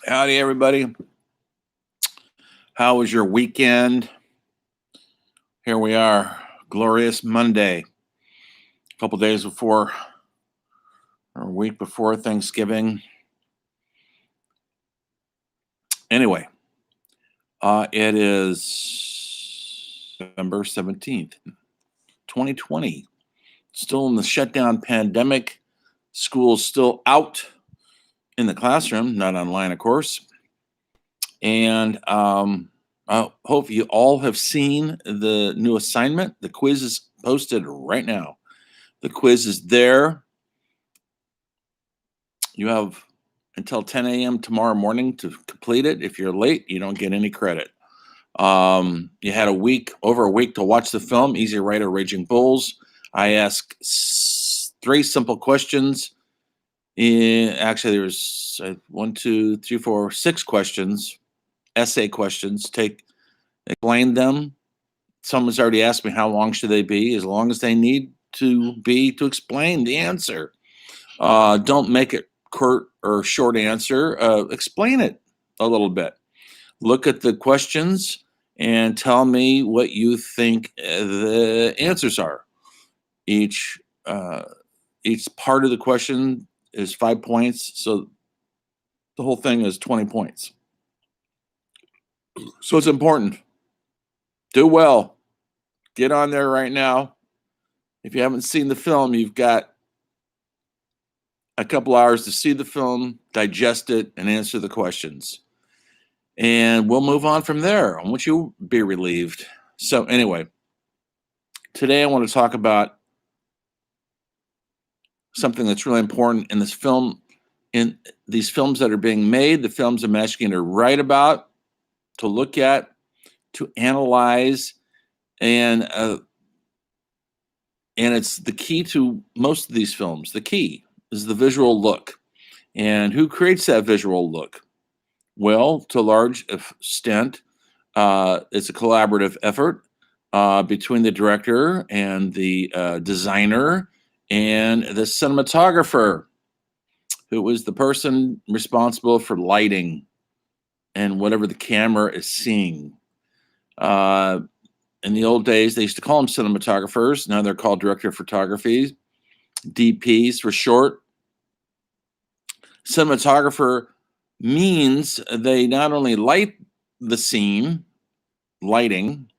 Howdy, everybody. How was your weekend? Here we are, glorious Monday, a couple days before, or a week before Thanksgiving. Anyway, it is November 17th, 2020. Still in the shutdown pandemic. School's still out in the classroom, not online, of course. And I hope you all have seen the new assignment. The quiz is posted right now. The quiz is there. You have until 10 a.m. tomorrow morning to complete it. If you're late, you don't get any credit. You had over a week to watch the film, Easy Rider, Raging Bulls. I asked 3 simple questions. Actually, there's 6 questions, essay questions. Explain them. Someone's already asked me how long should they be, as long as they need to be to explain the answer. Don't make it curt or short answer. Explain it a little bit. Look at the questions and tell me what you think the answers are. Each part of the question is 5 points, so the whole thing is 20 points. So it's important. Do well. Get on there right now. If you haven't seen the film, you've got a couple hours to see the film, digest it, and answer the questions. And we'll move on from there. I want you to be relieved. So anyway, today I want to talk about something that's really important in this film, in these films that are being made, the films I'm asking you to write about, to look at, to analyze, and it's the key to most of these films. The key is the visual look. And who creates that visual look? Well, to a large extent, it's a collaborative effort between the director and the designer and the cinematographer, who is the person responsible for lighting and whatever the camera is seeing. In the old days, they used to call them cinematographers. Now they're called director of photography, DPs for short. Cinematographer means they not only light the scene, lighting,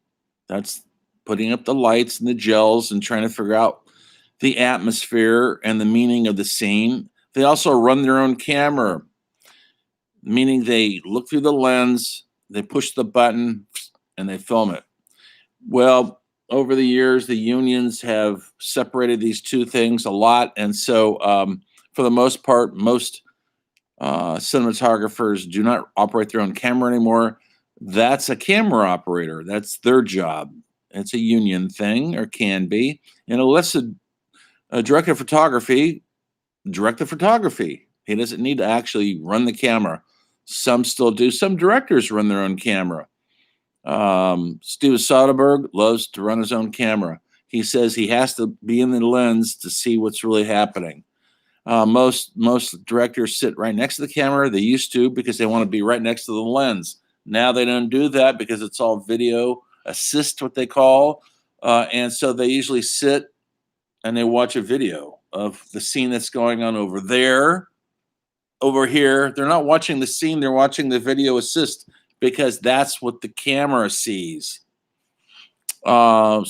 that's putting up the lights and the gels and trying to figure out the atmosphere and the meaning of the scene. They also run their own camera, meaning they look through the lens, they push the button, and they film it. Well, over the years, the unions have separated these two things a lot. And so for the most part, most cinematographers do not operate their own camera anymore. That's a camera operator. That's their job. It's a union thing, or can be. And unless a director of photography direct the photography, he doesn't need to actually run the camera. Some still do. Some directors run their own camera. Steven Soderbergh loves to run his own camera. He says he has to be in the lens to see what's really happening. Most directors sit right next to the camera. They used to, because they want to be right next to the lens. Now they don't do that because it's all video assist, what they call. And so they usually sit and they watch a video of the scene that's going on over there, over here. They're not watching the scene, they're watching the video assist, because that's what the camera sees. Sometimes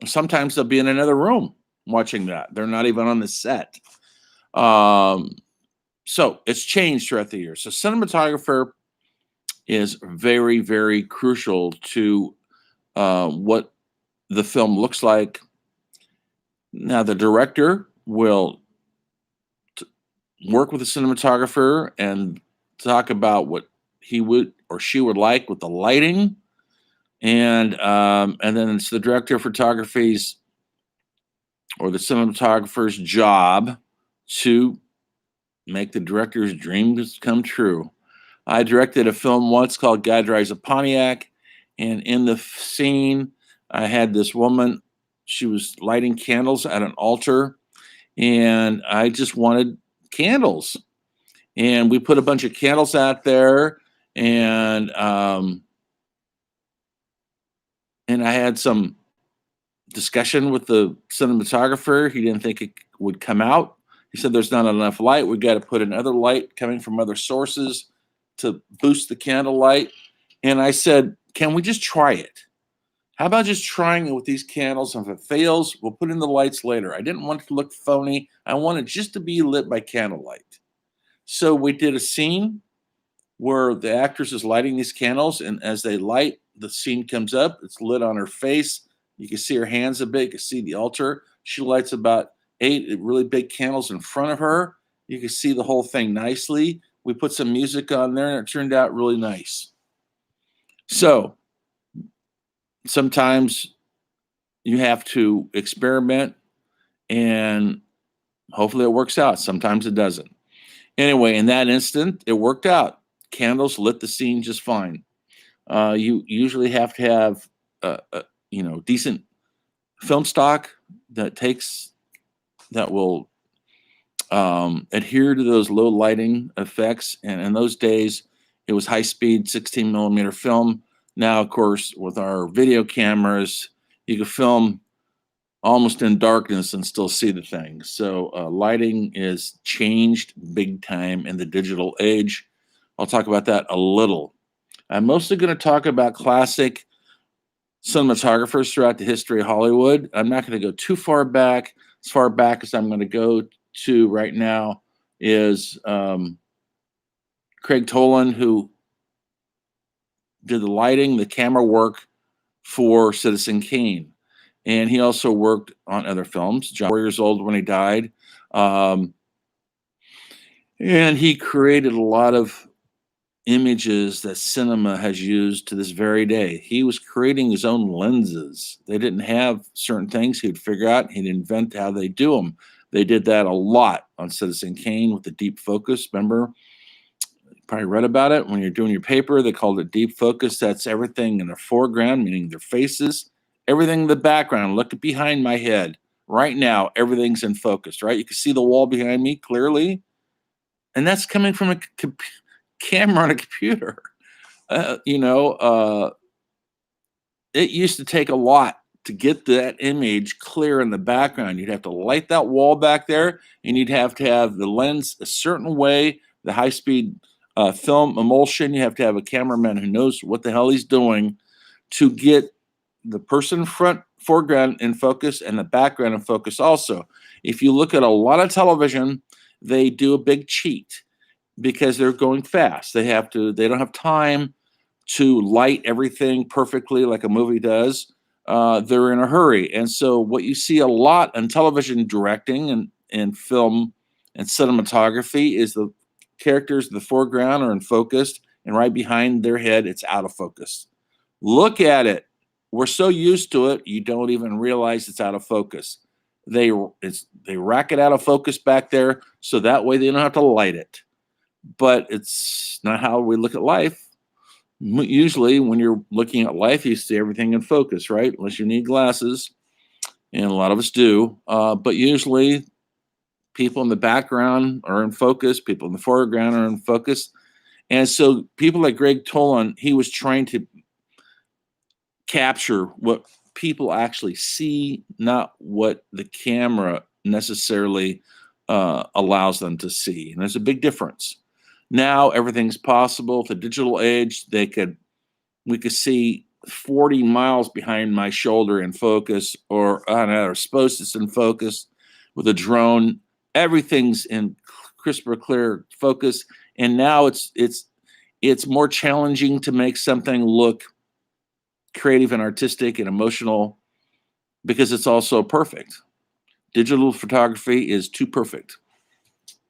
they'll be in another room watching that. They're not even on the set. So it's changed throughout the years. So cinematographer is very, very crucial to what the film looks like. Now, the director will work with the cinematographer and talk about what he would or she would like with the lighting, and then it's the director of photography's or the cinematographer's job to make the director's dreams come true. I directed a film once called Guy Drives a Pontiac, and in the scene, I had this woman. She was lighting candles at an altar, and I just wanted candles. And we put a bunch of candles out there, and I had some discussion with the cinematographer. He didn't think it would come out. He said there's not enough light. We got to put another light coming from other sources to boost the candle light. And I said, can we just try it? How about just trying it with these candles? And if it fails, we'll put in the lights later. I didn't want it to look phony. I wanted just to be lit by candlelight. So we did a scene where the actress is lighting these candles, and as they light, the scene comes up. It's lit on her face. You can see her hands a bit. You can see the altar. She lights about 8 really big candles in front of her. You can see the whole thing nicely. We put some music on there, and it turned out really nice. So sometimes you have to experiment, and hopefully it works out. Sometimes it doesn't. Anyway, in that instant, it worked out. Candles lit the scene just fine. You usually have to have decent film stock that will adhere to those low lighting effects. And in those days, it was high speed 16 millimeter film. Now, of course, with our video cameras, you can film almost in darkness and still see the thing. So lighting is changed big time in the digital age. I'll talk about that a little. I'm mostly going to talk about classic cinematographers throughout the history of Hollywood. I'm not going to go too far back. As far back as I'm going to go to right now is Craig Tolan, who did the lighting, the camera work for Citizen Kane. And he also worked on other films. John 4 years old when he died. And he created a lot of images that cinema has used to this very day. He was creating his own lenses. They didn't have certain things he'd figure out. He'd invent how they do them. They did that a lot on Citizen Kane with the deep focus. Remember, you probably read about it when you're doing your paper. They called it deep focus. That's everything in the foreground, meaning their faces, everything in the background. Look behind my head. Right now, everything's in focus, right? You can see the wall behind me clearly. And that's coming from a camera on a computer. It used to take a lot to get that image clear in the background. You'd have to light that wall back there, and you'd have to have the lens a certain way, the high-speed film emulsion. You have to have a cameraman who knows what the hell he's doing to get the person foreground in focus and the background in focus also. If you look at a lot of television, they do a big cheat because they're going fast. They don't have time to light everything perfectly like a movie does. They're in a hurry. And so what you see a lot in television directing and film and cinematography is the characters in the foreground are in focus, and right behind their head, it's out of focus. Look at it. We're so used to it, you don't even realize it's out of focus. They rack it out of focus back there, so that way they don't have to light it. But it's not how we look at life. Usually when you're looking at life, you see everything in focus, right? Unless you need glasses, and a lot of us do. But usually people in the background are in focus, people in the foreground are in focus. And so people like Greg Tolan, he was trying to capture what people actually see, not what the camera necessarily allows them to see. And there's a big difference. Now everything's possible. The digital age, we could see 40 miles behind my shoulder in focus, or supposed it's in focus with a drone. Everything's in crisper, clear focus. And now it's more challenging to make something look creative and artistic and emotional because it's also perfect. Digital photography is too perfect.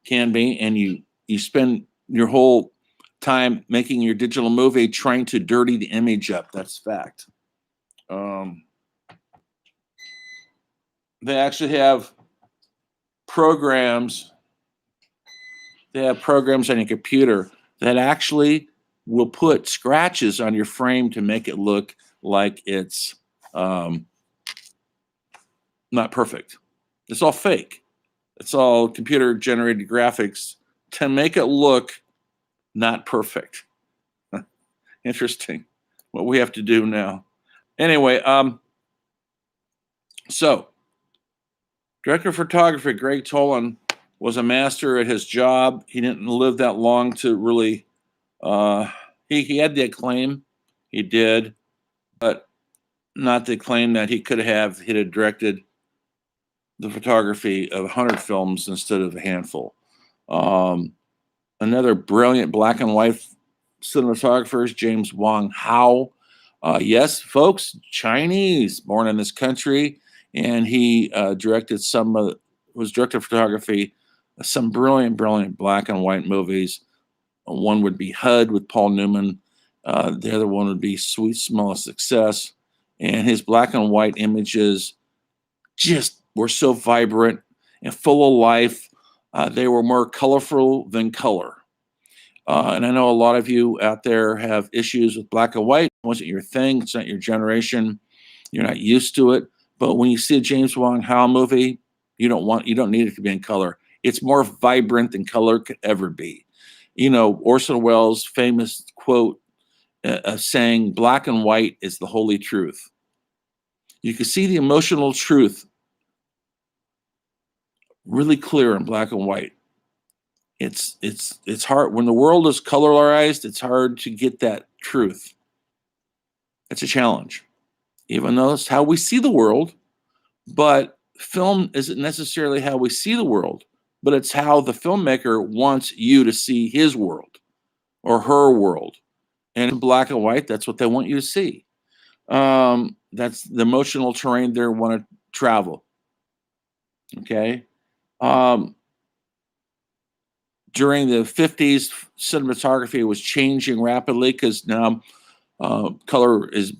Can be, and you spend your whole time making your digital movie trying to dirty the image up. That's fact. They actually have programs. They have programs on your computer that actually will put scratches on your frame to make it look like it's not perfect. It's all fake. It's all computer generated graphics to make it look not perfect. Interesting what we have to do now. Anyway, so director of photography Greg Tolan was a master at his job. He didn't live that long to really. He had the acclaim, he did, but not the acclaim that he could have. He'd have directed the photography of 100 films instead of a handful. Another brilliant black and white cinematographers, James Wong Howe. Yes, folks, Chinese, born in this country, and he directed was director of photography, some brilliant black and white movies. One would be HUD with Paul Newman. The other one would be Sweet Smell of Success. And his black and white images just were so vibrant and full of life. They were more colorful than color. And I know a lot of you out there have issues with black and white. It wasn't your thing. It's not your generation. You're not used to it. But when you see a James Wong Howe movie, you don't need it to be in color. It's more vibrant than color could ever be. You know, Orson Welles' famous quote saying, "Black and white is the holy truth." You can see the emotional truth really clear in black and white. It's hard when the world is colorized. It's hard to get that truth. It's a challenge, even though it's how we see the world. But film isn't necessarily how we see the world, but it's how the filmmaker wants you to see his world or her world. And in black and white, that's what they want you to see. That's the emotional terrain they want to travel. Okay. During the 50s, cinematography was changing rapidly because now color is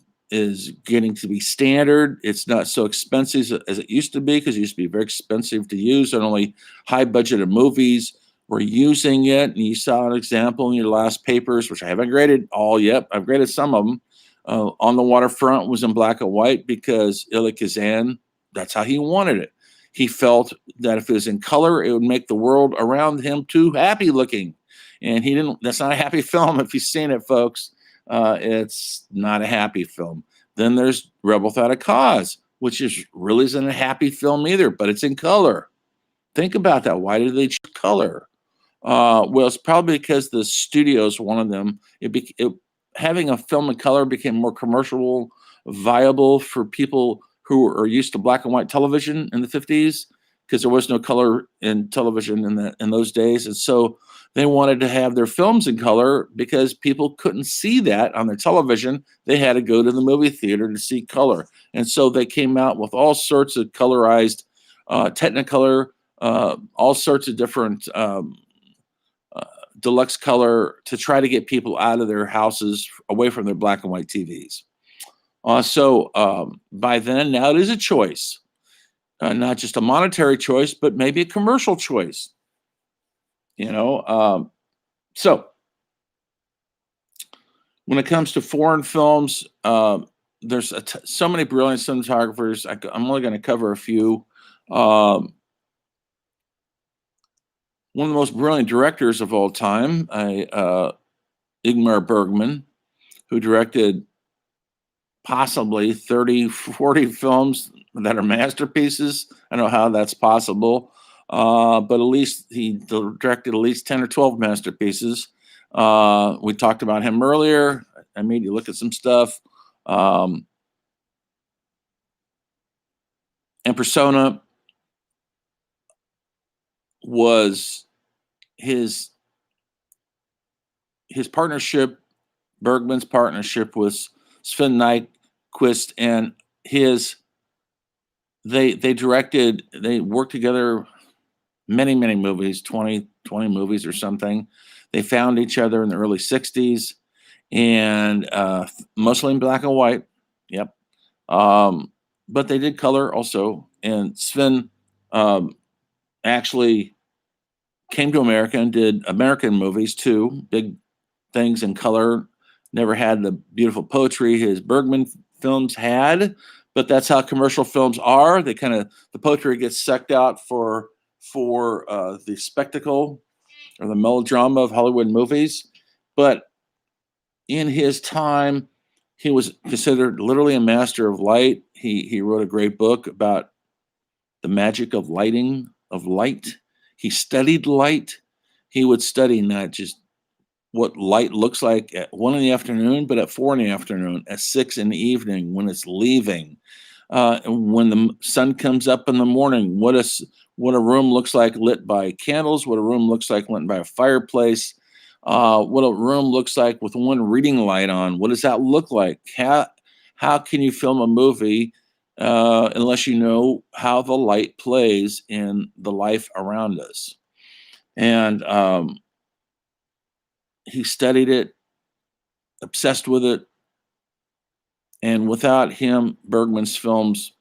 getting to be standard. It's not so expensive as it used to be, because it used to be very expensive to use, and only high budgeted movies were using it. And you saw an example in your last papers, which I haven't graded all yet. I've graded some of them. On the Waterfront was in black and white because Elia Kazan, that's how he wanted it. He felt that if it was in color, it would make the world around him too happy looking. And he didn't, that's not a happy film. If you've seen it, folks, it's not a happy film. Then there's Rebel Without a Cause, which really isn't a happy film either, but it's in color. Think about that. Why did they choose color? Well, it's probably because the studios wanted them. Having a film in color became more commercial viable for people who are used to black and white television in the 50s, because there was no color in television in those days. And so they wanted to have their films in color because people couldn't see that on their television. They had to go to the movie theater to see color. And so they came out with all sorts of colorized Technicolor, all sorts of different deluxe color to try to get people out of their houses, away from their black and white TVs. So by then, now it is a choice, not just a monetary choice, but maybe a commercial choice. You know, so when it comes to foreign films, there's so many brilliant cinematographers. I'm only going to cover a few. One of the most brilliant directors of all time, Ingmar Bergman, who directed possibly 30, 40 films that are masterpieces. I don't know how that's possible, but at least he directed at least 10 or 12 masterpieces. We talked about him earlier. I made you look at some stuff. And Persona was his partnership, Bergman's partnership with Sven Nykvist, and they worked together many movies, 20 movies or something. They found each other in the early 60s, and mostly in black and white. Yep. But they did color also. And Sven actually came to America and did American movies too, big things in color. Never had the beautiful poetry his Bergman films had, but that's how commercial films are. The poetry gets sucked out for the spectacle. or the melodrama of Hollywood movies. But in his time, he was considered literally a master of light. He wrote a great book about the magic of lighting, of light. He studied light. He would study not just what light looks like at 1 in the afternoon, but at 4 in the afternoon, at 6 in the evening, when it's leaving, and when the sun comes up in the morning, what a room looks like lit by candles, what a room looks like lit by a fireplace, what a room looks like with one reading light on. What does that look like? How can you film a movie unless you know how the light plays in the life around us? And he studied it, obsessed with it, and without him, Bergman's films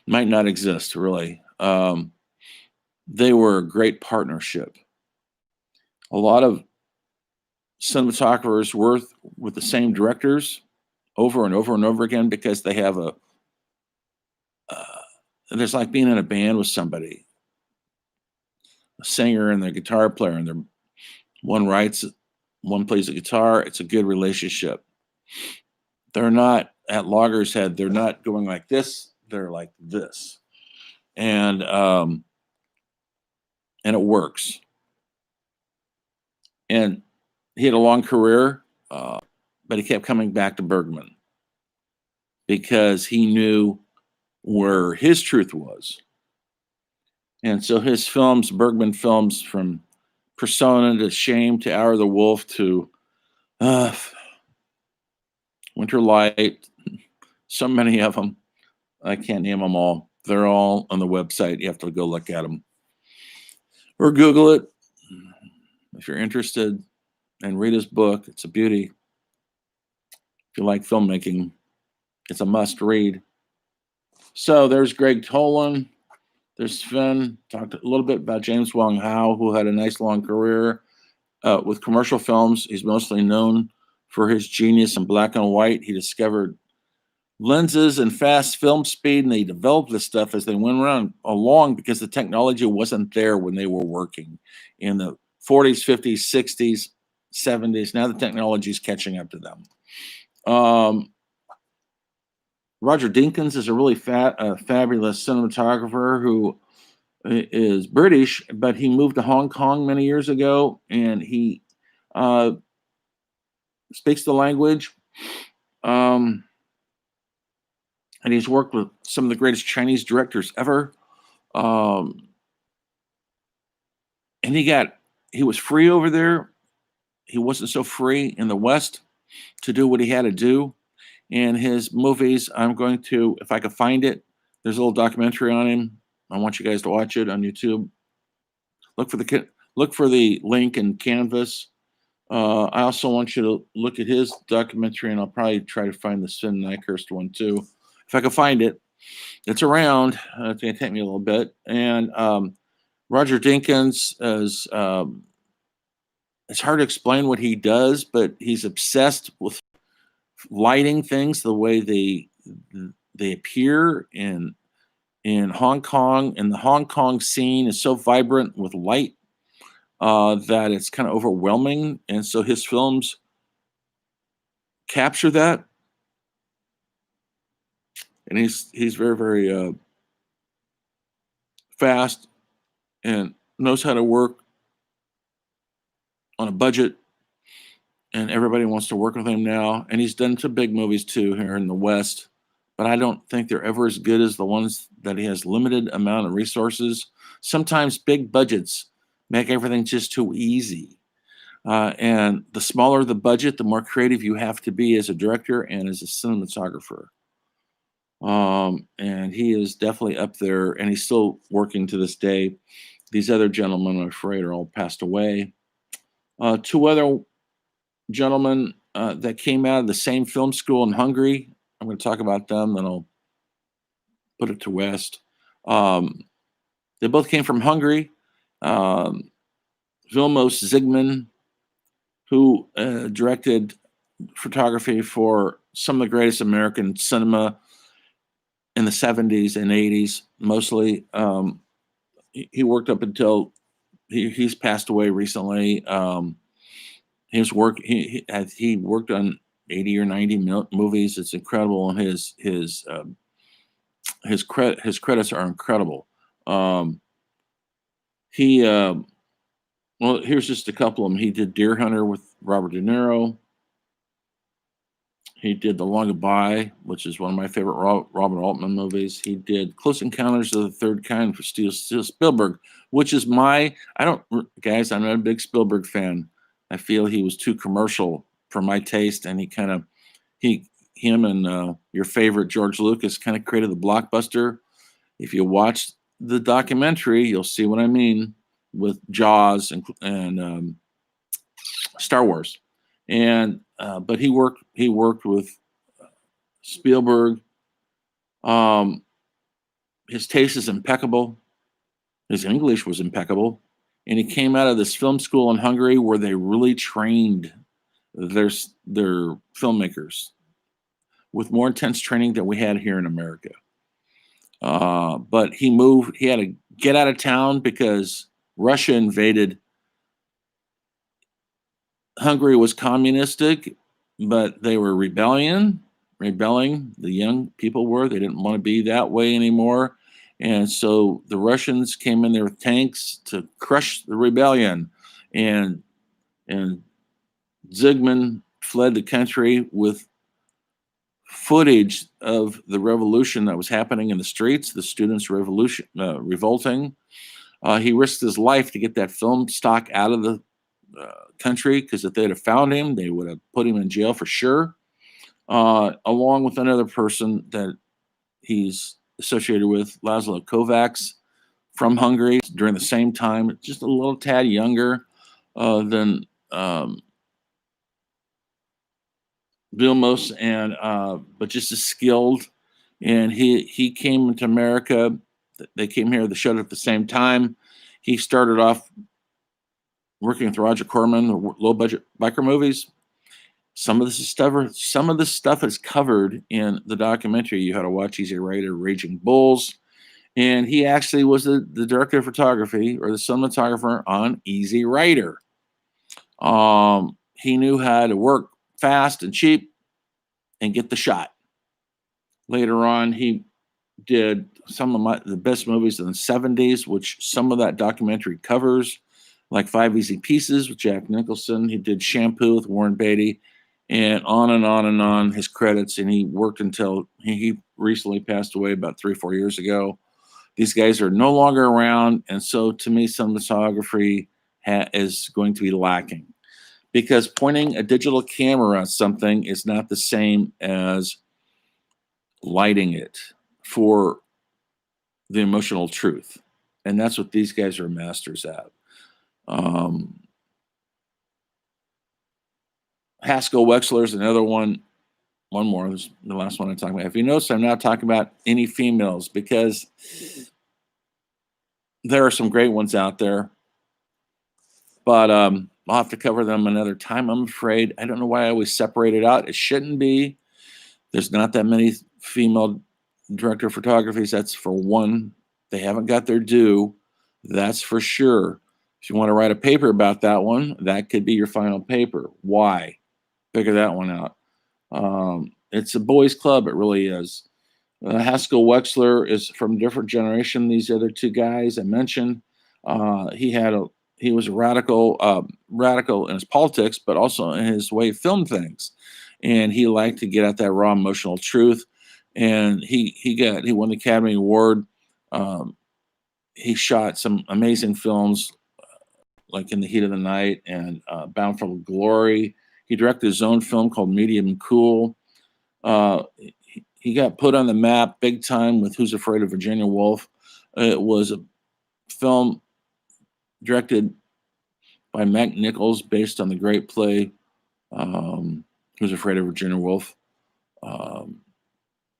might not exist, really. They were a great partnership. A lot of cinematographers work with the same directors over and over and over again because they have uh, there's like being in a band with somebody, a singer and the guitar player, and they're one writes, one plays the guitar. It's a good relationship. They're not at loggerhead. They're not going like this. They're like this, and it works. And he had a long career, but he kept coming back to Bergman because he knew where his truth was. And so his films, Bergman films, from Persona to Shame to Hour of the Wolf to uh, Winter Light, so many of them. I can't name them all. They're all on the website. You have to go look at them or Google it if you're interested, and read his book. It's a beauty. If you like filmmaking, it's a must read. So there's Greg Tolan. There's Sven. Talked a little bit about James Wong Howe, who had a nice long career with commercial films. He's mostly known for his genius in black and white. He discovered lenses and fast film speed, and they developed this stuff as they went around along because the technology wasn't there when they were working in the 40s, 50s, 60s, 70s. Now the technology is catching up to them. Roger Dinkins is a really fabulous cinematographer who is British, but he moved to Hong Kong many years ago, and he uh, speaks the language. And he's worked with some of the greatest Chinese directors ever. Um, and he was free over there. He wasn't so free in the West to do what he had to do. And his movies, I'm going to, if I could find it, there's a little documentary on him. I want you guys to watch it on YouTube. Look for the link in Canvas. I also want you to look at his documentary, and I'll probably try to find the Sven Nykirst one too, if I can find it. It's around. It's going to take me a little bit. And Roger Dinkins is. It's hard to explain what he does, but he's obsessed with lighting things the way they appear in Hong Kong, and the Hong Kong scene is so vibrant with light that it's kind of overwhelming, and so his films capture that, and he's very very fast and knows how to work on a budget, and everybody wants to work with him now. And he's done some big movies too here in the West, but I don't think they're ever as good as the ones that he has limited amount of resources. Sometimes big budgets make everything just too easy. And the smaller the budget, the more creative you have to be as a director and as a cinematographer. And he is definitely up there, and he's still working to this day. These other gentlemen, I'm afraid, are all passed away. Two other gentlemen that came out of the same film school in Hungary. I'm going to talk about them, then I'll put it to West. They both came from Hungary. Um, Vilmos Zsigmond, who directed photography for some of the greatest American cinema in the 70s and 80s, mostly. He worked up until he's passed away recently. His work he worked on 80 or 90 movies. It's incredible, and his credits are incredible. Um, he well, here's just a couple of them. He did Deer Hunter with Robert De Niro. He did The Long Goodbye, which is one of my favorite Robert Altman movies. He did Close Encounters of the Third Kind for Steven Spielberg, which is I don't, guys, I'm not a big Spielberg fan. I feel he was too commercial for my taste, and him and your favorite George Lucas kind of created the blockbuster. If you watch the documentary, you'll see what I mean with Jaws and Star Wars. And but he worked with Spielberg. His taste is impeccable. His English was impeccable, and he came out of this film school in Hungary where they really trained their filmmakers with more intense training than we had here in America. But he had to get out of town because Russia invaded. Hungary was communistic, but they were rebelling. The young people were. They didn't want to be that way anymore. And so the Russians came in there with tanks to crush the rebellion. And Zygmunt fled the country with footage of the revolution that was happening in the streets, the students' revolting. He risked his life to get that film stock out of the country, because if they'd have found him, they would have put him in jail for sure, along with another person that he's associated with, Laszlo Kovacs from Hungary, during the same time, just a little tad younger than Vilmos, and but just as skilled. And he came into America. They came here. They showed up at the same time. He started off working with Roger Corman, the low budget biker movies. Some of this stuff is covered in the documentary you had to watch. Easy Rider, Raging Bulls, and he actually was the director of photography or the cinematographer on Easy Rider. He knew how to work fast and cheap and get the shot. Later on, he did some of the best movies in the 70s, which some of that documentary covers, like Five Easy Pieces with Jack Nicholson. He did Shampoo with Warren Beatty, and on and on and on his credits. And he worked until he recently passed away about 3 or 4 years ago. These guys are no longer around. And so to me, cinematography is going to be lacking, because pointing a digital camera at something is not the same as lighting it for the emotional truth. And that's what these guys are masters at. Haskell Wexler is another one. One more. This is the last one I'm talking about. If you notice, I'm not talking about any females, because there are some great ones out there. But I'll have to cover them another time, I'm afraid. I don't know why I always separate it out. It shouldn't be. There's not that many female director of photographies. That's for one. They haven't got their due. That's for sure. If you want to write a paper about that one, that could be your final paper. Why? Figure that one out. It's a boys' club. It really is. Haskell Wexler is from a different generation. These other two guys I mentioned. He was a radical in his politics, but also in his way he filmed things. And he liked to get at that raw emotional truth. And he won the Academy Award. He shot some amazing films, like In the Heat of the Night and Bound for Glory. He directed his own film called Medium Cool. He got put on the map big time with Who's Afraid of Virginia Woolf. It was a film directed by Mac Nichols based on the great play Who's Afraid of Virginia Woolf,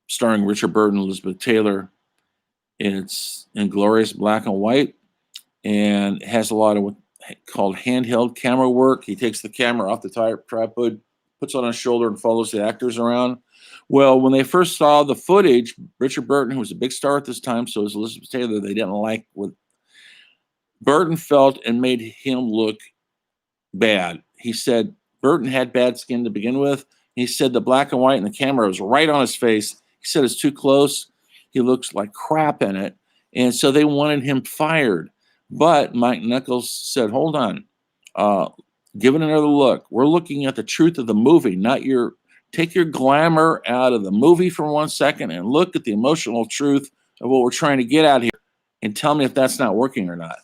starring Richard Burton and Elizabeth Taylor. It's in glorious black and white, and it has a lot of what called handheld camera work. He takes the camera off the tripod, puts it on his shoulder, and follows the actors around. Well, when they first saw the footage, Richard Burton, who was a big star at this time, so was Elizabeth Taylor, they didn't like what Burton felt and made him look bad. He said Burton had bad skin to begin with. He said the black and white and the camera was right on his face. He said it's too close. He looks like crap in it. And so they wanted him fired. But Mike Nichols said, hold on, uh, give it another look. We're looking at the truth of the movie, not your, take your glamour out of the movie for 1 second and look at the emotional truth of what we're trying to get out here and tell me if that's not working or not.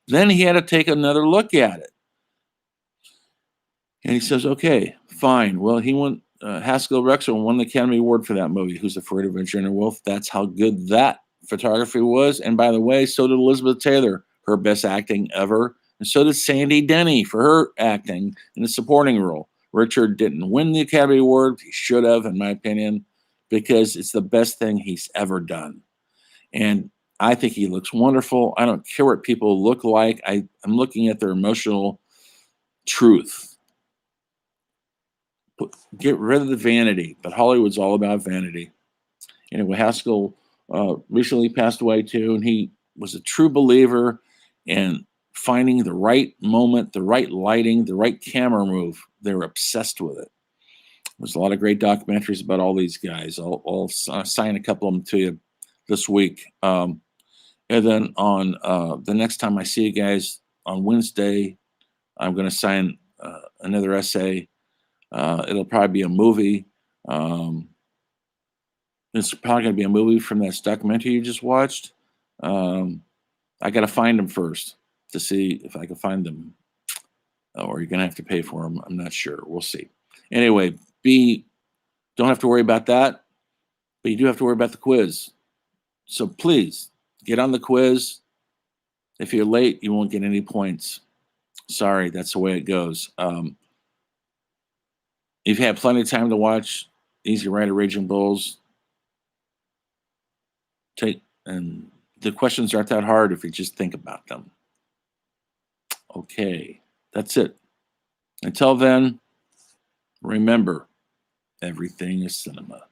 Then he had to take another look at it. And he says, okay, fine. Well, he won, Haskell Rexel won the Academy Award for that movie, Who's Afraid of Virginia Woolf. That's how good that photography was. And by the way, so did Elizabeth Taylor, her best acting ever. And so did Sandy Denny for her acting in a supporting role. Richard didn't win the Academy Award. He should have, in my opinion, because it's the best thing he's ever done. And I think he looks wonderful. I don't care what people look like. I'm looking at their emotional truth. Get rid of the vanity, but Hollywood's all about vanity. Anyway, Haskell recently passed away too, and he was a true believer in finding the right moment, the right lighting, the right camera move. They were obsessed with it. There's a lot of great documentaries about all these guys. I'll sign a couple of them to you this week. And then on the next time I see you guys on Wednesday, I'm going to sign another essay. It'll probably be a movie. It's probably going to be a movie from that documentary you just watched. I got to find them first to see if I can find them. Or you're going to have to pay for them. I'm not sure. We'll see. Anyway, don't have to worry about that, but you do have to worry about the quiz. So please get on the quiz. If you're late, you won't get any points. Sorry, that's the way it goes. You've had plenty of time to watch Easy Rider Raging Bulls. And the questions aren't that hard if you just think about them. Okay, that's it. Until then, remember, everything is cinema.